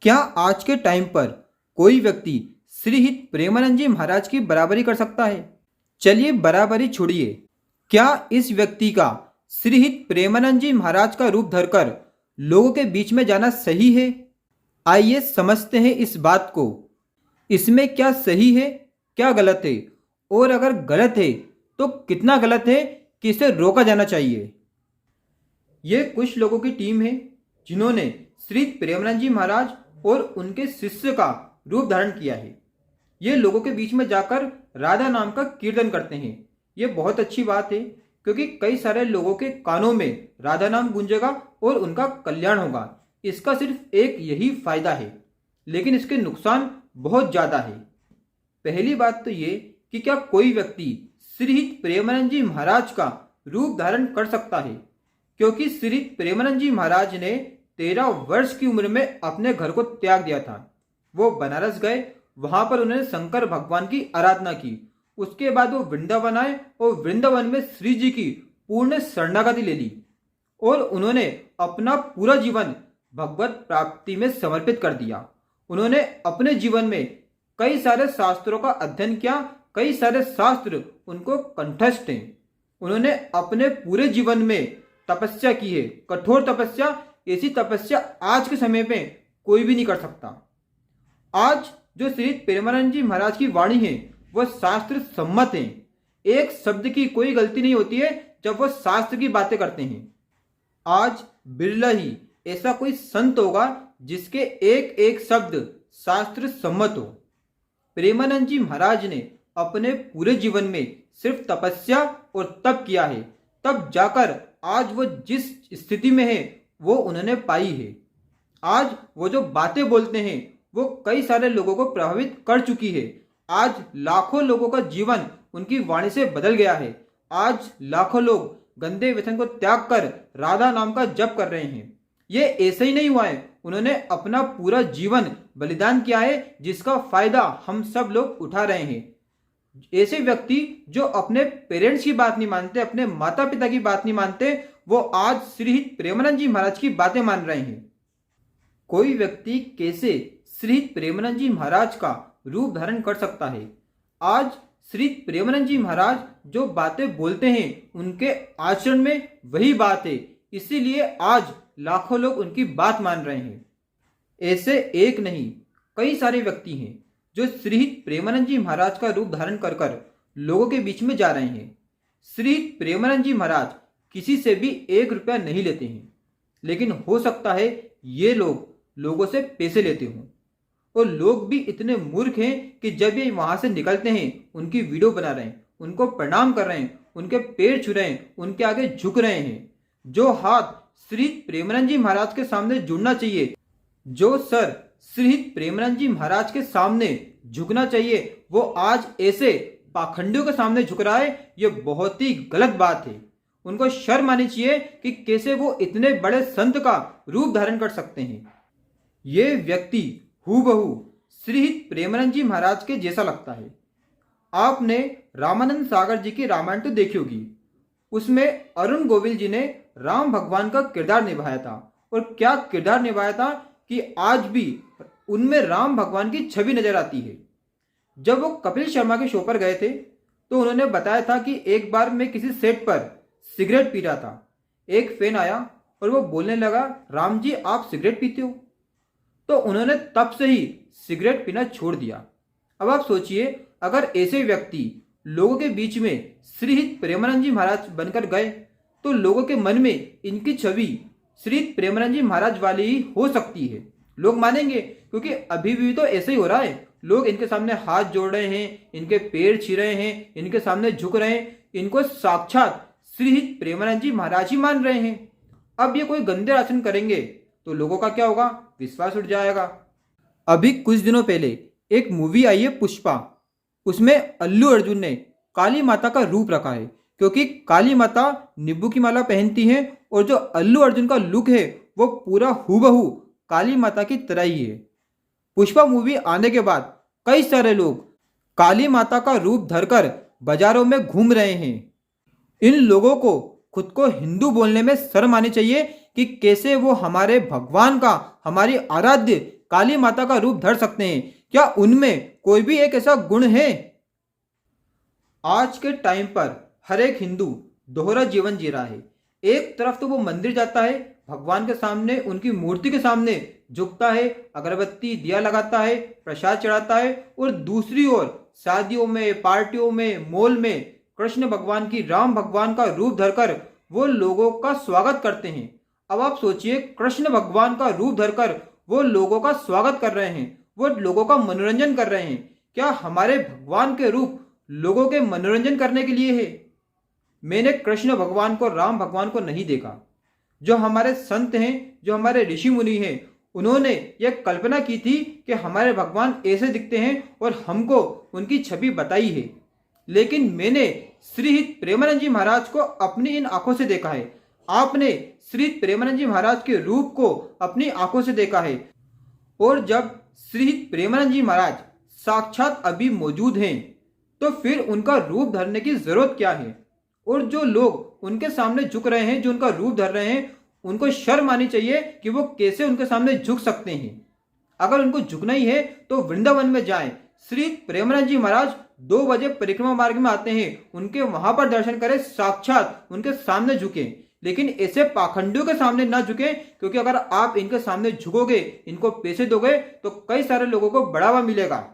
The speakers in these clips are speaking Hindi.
क्या आज के टाइम पर कोई व्यक्ति श्री हित प्रेमानंद जी महाराज की बराबरी कर सकता है? चलिए बराबरी छोड़िए, क्या इस व्यक्ति का श्री हित प्रेमानंद जी महाराज का रूप धरकर लोगों के बीच में जाना सही है? आइए समझते हैं इस बात को। इसमें क्या सही है, क्या गलत है, और अगर गलत है तो कितना गलत है कि इसे रोका जाना चाहिए। ये कुछ लोगों की टीम है जिन्होंने श्री प्रेमानंद जी महाराज और उनके शिष्य का रूप धारण किया है। ये लोगों के बीच में जाकर राधा नाम का कीर्तन करते हैं। ये बहुत अच्छी बात है क्योंकि कई सारे लोगों के कानों में राधा नाम गूंजेगा और उनका कल्याण होगा। इसका सिर्फ एक यही फायदा है, लेकिन इसके नुकसान बहुत ज़्यादा है। पहली बात तो ये कि क्या कोई व्यक्ति श्री हित प्रेमानंद जी महाराज का रूप धारण कर सकता है? क्योंकि श्री हित प्रेमानंद जी महाराज ने 13 वर्ष की उम्र में अपने घर को त्याग दिया था। वो बनारस गए, वहां पर उन्होंने शंकर भगवान की आराधना की। उसके बाद वो वृंदावन आए और वृंदावन में श्री जी की पूर्ण शरणागति ले ली और उन्होंने अपना पूरा जीवन भगवत प्राप्ति में समर्पित कर दिया। उन्होंने अपने जीवन में कई सारे शास्त्रों का अध्ययन किया, कई सारे शास्त्र उनको कंठस्थ हैं। उन्होंने अपने पूरे जीवन में तपस्या की है, कठोर तपस्या। ऐसी तपस्या आज के समय में कोई भी नहीं कर सकता। आज जो श्री प्रेमानंद जी महाराज की वाणी है वह शास्त्र सम्मत है। एक शब्द की कोई गलती नहीं होती है जब वह शास्त्र की बातें करते हैं। आज बिरला ही ऐसा कोई संत होगा जिसके एक एक शब्द शास्त्र सम्मत हो। प्रेमानंद जी महाराज ने अपने पूरे जीवन में सिर्फ तपस्या और तप किया है, तब जाकर आज वो जिस स्थिति में है वो उन्होंने पाई है। आज वो जो बातें बोलते हैं वो कई सारे लोगों को प्रभावित कर चुकी है। आज लाखों लोगों का जीवन उनकी वाणी से बदल गया है। आज लाखों लोग गंदे व्यसन को त्याग कर राधा नाम का जप कर रहे हैं। ये ऐसे ही नहीं हुआ है, उन्होंने अपना पूरा जीवन बलिदान किया है जिसका फायदा हम सब लोग उठा रहे हैं। ऐसे व्यक्ति जो अपने पेरेंट्स की बात नहीं मानते, अपने माता पिता की बात नहीं मानते, वो आज श्री हित प्रेमानंद जी महाराज की बातें मान रहे हैं। कोई व्यक्ति कैसे श्री हित प्रेमानंद जी महाराज का रूप धारण कर सकता है? आज श्री प्रेमानंद जी महाराज जो बातें बोलते हैं उनके आचरण में वही बात है, इसीलिए आज लाखों लोग उनकी बात मान रहे हैं। ऐसे एक नहीं कई सारे व्यक्ति हैं जो श्री हित प्रेमानंद जी महाराज का रूप धारण कर कर लोगों के बीच में जा रहे हैं। श्री हित प्रेमानंद जी महाराज किसी से भी 1 रुपया नहीं लेते हैं, लेकिन हो सकता है ये लोग लोगों से पैसे लेते हों। और लोग भी इतने मूर्ख हैं कि जब ये वहां से निकलते हैं उनकी वीडियो बना रहे हैं, उनको प्रणाम कर रहे हैं, उनके पैर छू रहे हैं, उनके आगे झुक रहे हैं। जो हाथ श्री हित प्रेमानंद जी महाराज के सामने जुड़ना चाहिए, जो सर श्री हित प्रेमानंद जी महाराज के सामने झुकना चाहिए, वो आज ऐसे पाखंडियों के सामने झुक रहा है। ये बहुत ही गलत बात है। उनको शर्म आनी चाहिए कि कैसे वो इतने बड़े संत का रूप धारण कर सकते हैं। ये व्यक्ति हूबहू श्री हित प्रेमानंद जी महाराज के जैसा लगता है। आपने रामानंद सागर जी की रामायण तो देखी होगी, उसमें अरुण गोविल जी ने राम भगवान का किरदार निभाया था। और क्या किरदार निभाया था कि आज भी उनमें राम भगवान की छवि नजर आती है। जब वो कपिल शर्मा के शो पर गए थे तो उन्होंने बताया था कि एक बार मैं किसी सेट पर सिगरेट पी रहा था। एक फैन आया और वो बोलने लगा, राम जी आप सिगरेट पीते हो? तो उन्होंने तब से ही सिगरेट पीना छोड़ दिया। अब आप सोचिए, अगर ऐसे व्यक्ति लोगों के बीच में श्री हित प्रेमानंद जी महाराज बनकर गए तो लोगों के मन में इनकी छवि श्री हित प्रेमानंद जी महाराज वाली ही हो सकती है। लोग मानेंगे क्योंकि अभी भी तो ऐसे ही हो रहा है। लोग इनके सामने हाथ जोड़ रहे हैं, इनके पैर छी रहे हैं, इनके सामने झुक रहे हैं, इनको साक्षात श्री हित प्रेमानंद जी महाराज ही मान रहे हैं। अब ये कोई गंदे आचरण करेंगे तो लोगों का क्या होगा? विश्वास उठ जाएगा। अभी कुछ दिनों पहले एक मूवी आई है पुष्पा, उसमें अल्लू अर्जुन ने काली माता का रूप रखा है क्योंकि काली माता नींबू की माला पहनती है और जो अल्लू अर्जुन का लुक है वो पूरा हूबहू काली माता की तरह ही है। पुष्पा मूवी आने के बाद कई सारे लोग काली माता का रूप धरकर बाजारों में घूम रहे हैं। इन लोगों को खुद को हिंदू बोलने में शर्म आनी चाहिए कि कैसे वो हमारे भगवान का, हमारी आराध्य काली माता का रूप धर सकते हैं? क्या उनमें कोई भी एक ऐसा गुण है? आज के टाइम पर हर एक हिंदू दोहरा जीवन जी रहा है। एक तरफ तो वो मंदिर जाता है, भगवान के सामने, उनकी मूर्ति के सामने झुकता है, अगरबत्ती दिया लगाता है, प्रसाद चढ़ाता है, और दूसरी ओर शादियों में, पार्टियों में, मॉल में कृष्ण भगवान की, राम भगवान का रूप धरकर वो लोगों का स्वागत करते हैं। अब आप सोचिए, कृष्ण भगवान का रूप धरकर वो लोगों का स्वागत कर रहे हैं, वो लोगों का मनोरंजन कर रहे हैं। क्या हमारे भगवान के रूप लोगों के मनोरंजन करने के लिए है? मैंने कृष्ण भगवान को, राम भगवान को नहीं देखा। जो हमारे संत हैं, जो हमारे ऋषि मुनि हैं, उन्होंने ये कल्पना की थी कि हमारे भगवान ऐसे दिखते हैं और हमको उनकी छवि बताई है। लेकिन मैंने श्रीहित प्रेमानंद जी महाराज को अपनी इन आंखों से देखा है। आपने श्रीहित प्रेमानंद जी महाराज के रूप को अपनी आंखों से देखा है। और जब श्रीहित प्रेमानंद जी महाराज साक्षात अभी मौजूद हैं, तो फिर उनका रूप धरने की जरूरत क्या है? और जो लोग उनके सामने झुक रहे हैं, जो उनका रूप धर रहे हैं, उनको शर्म आनी चाहिए कि वो कैसे उनके सामने झुक सकते हैं। अगर उनको झुकना ही है तो वृंदावन में जाएं। श्री प्रेमानंद जी महाराज 2 बजे परिक्रमा मार्ग में आते हैं, उनके वहां पर दर्शन करें, साक्षात उनके सामने झुकें। लेकिन ऐसे पाखंडियों के सामने ना झुकें, क्योंकि अगर आप इनके सामने झुकोगे, इनको पैसे दोगे, तो कई सारे लोगों को बढ़ावा मिलेगा।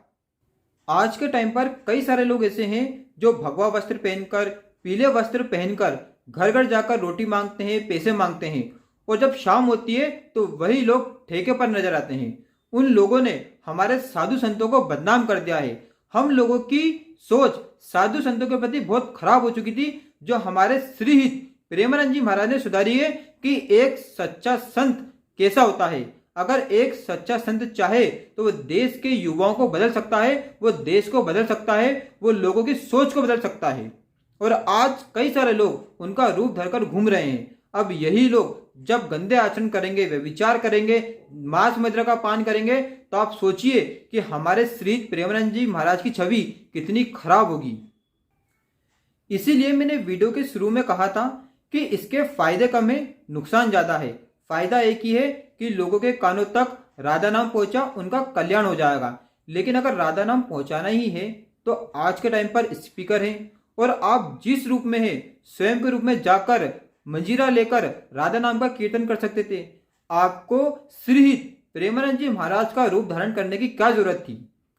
आज के टाइम पर कई सारे लोग ऐसे हैं जो भगवा वस्त्र पहनकर, पीले वस्त्र पहनकर घर घर जाकर रोटी मांगते हैं, पैसे मांगते हैं, और जब शाम होती है तो वही लोग ठेके पर नजर आते हैं। उन लोगों ने हमारे साधु संतों को बदनाम कर दिया है। हम लोगों की सोच साधु संतों के प्रति बहुत खराब हो चुकी थी, जो हमारे श्रीहित प्रेमानंद जी महाराज ने सुधारी है कि एक सच्चा संत कैसा होता है। अगर एक सच्चा संत चाहे तो वो देश के युवाओं को बदल सकता है, वो देश को बदल सकता है, वो लोगों की सोच को बदल सकता है। और आज कई सारे लोग उनका रूप धरकर घूम रहे हैं। अब यही लोग जब गंदे आचरण करेंगे, वे विचार करेंगे, मांस मदिरा का पान करेंगे, तो आप सोचिए कि हमारे श्री प्रेमानंद जी महाराज की छवि कितनी खराब होगी। इसीलिए मैंने वीडियो के शुरू में कहा था कि इसके फायदे कम है, नुकसान ज्यादा है। फायदा एक ही है कि लोगों के कानों तक राधा नाम पहुंचा, उनका कल्याण हो जाएगा। लेकिन अगर राधा नाम पहुंचाना ही है तो आज के टाइम पर स्पीकर हैं, और आप जिस रूप में हैं, स्वयं के रूप में जाकर मंजीरा लेकर राधा नाम का कीर्तन कर सकते थे। आपको श्रीहित प्रेमानंद जी महाराज का रूप धारण करने की क्या जरूरत थी?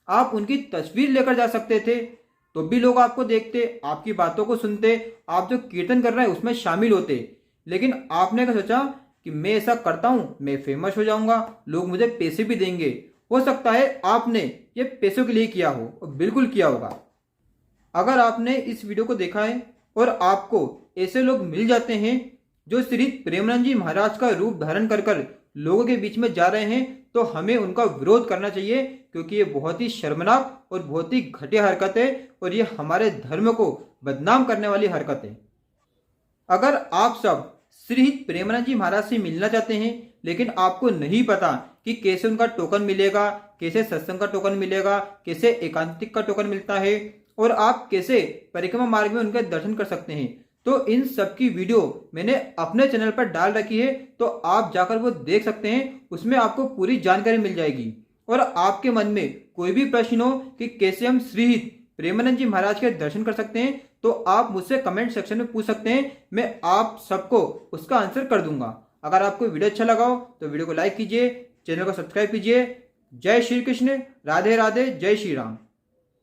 आप उनकी तस्वीर लेकर जा सकते थे, तो भी लोग आपको देखते, आपकी बातों को सुनते, आप जो कीर्तन कर रहे हैं उसमें शामिल होते। लेकिन आपने क्या सोचा कि मैं ऐसा करता हूं, मैं फेमस हो जाऊंगा, लोग मुझे पैसे भी देंगे। हो सकता है आपने ये पैसों के लिए किया हो, और बिल्कुल किया होगा। अगर आपने इस वीडियो को देखा है और आपको ऐसे लोग मिल जाते हैं जो श्री प्रेमानंद जी महाराज का रूप धारण कर कर लोगों के बीच में जा रहे हैं, तो हमें उनका विरोध करना चाहिए, क्योंकि ये बहुत ही शर्मनाक और बहुत ही घटिया हरकत है, और ये हमारे धर्म को बदनाम करने वाली हरकत है। अगर आप सब श्री प्रेमानंद जी महाराज से मिलना चाहते हैं, लेकिन आपको नहीं पता कि कैसे उनका टोकन मिलेगा, कैसे सत्संग का टोकन मिलेगा, कैसे एकांतिक का टोकन मिलता है, और आप कैसे परिक्रमा मार्ग में उनके दर्शन कर सकते हैं, तो इन सब की वीडियो मैंने अपने चैनल पर डाल रखी है, तो आप जाकर वो देख सकते हैं। उसमें आपको पूरी जानकारी मिल जाएगी। और आपके मन में कोई भी प्रश्न हो कि कैसे हम श्रीहित प्रेमानंद जी महाराज के दर्शन कर सकते हैं, तो आप मुझसे कमेंट सेक्शन में पूछ सकते हैं, मैं आप सबको उसका आंसर कर दूंगा। अगर आपको वीडियो अच्छा लगा हो तो वीडियो को लाइक कीजिए, चैनल को सब्सक्राइब कीजिए। जय श्री कृष्ण, राधे राधे, जय श्री राम।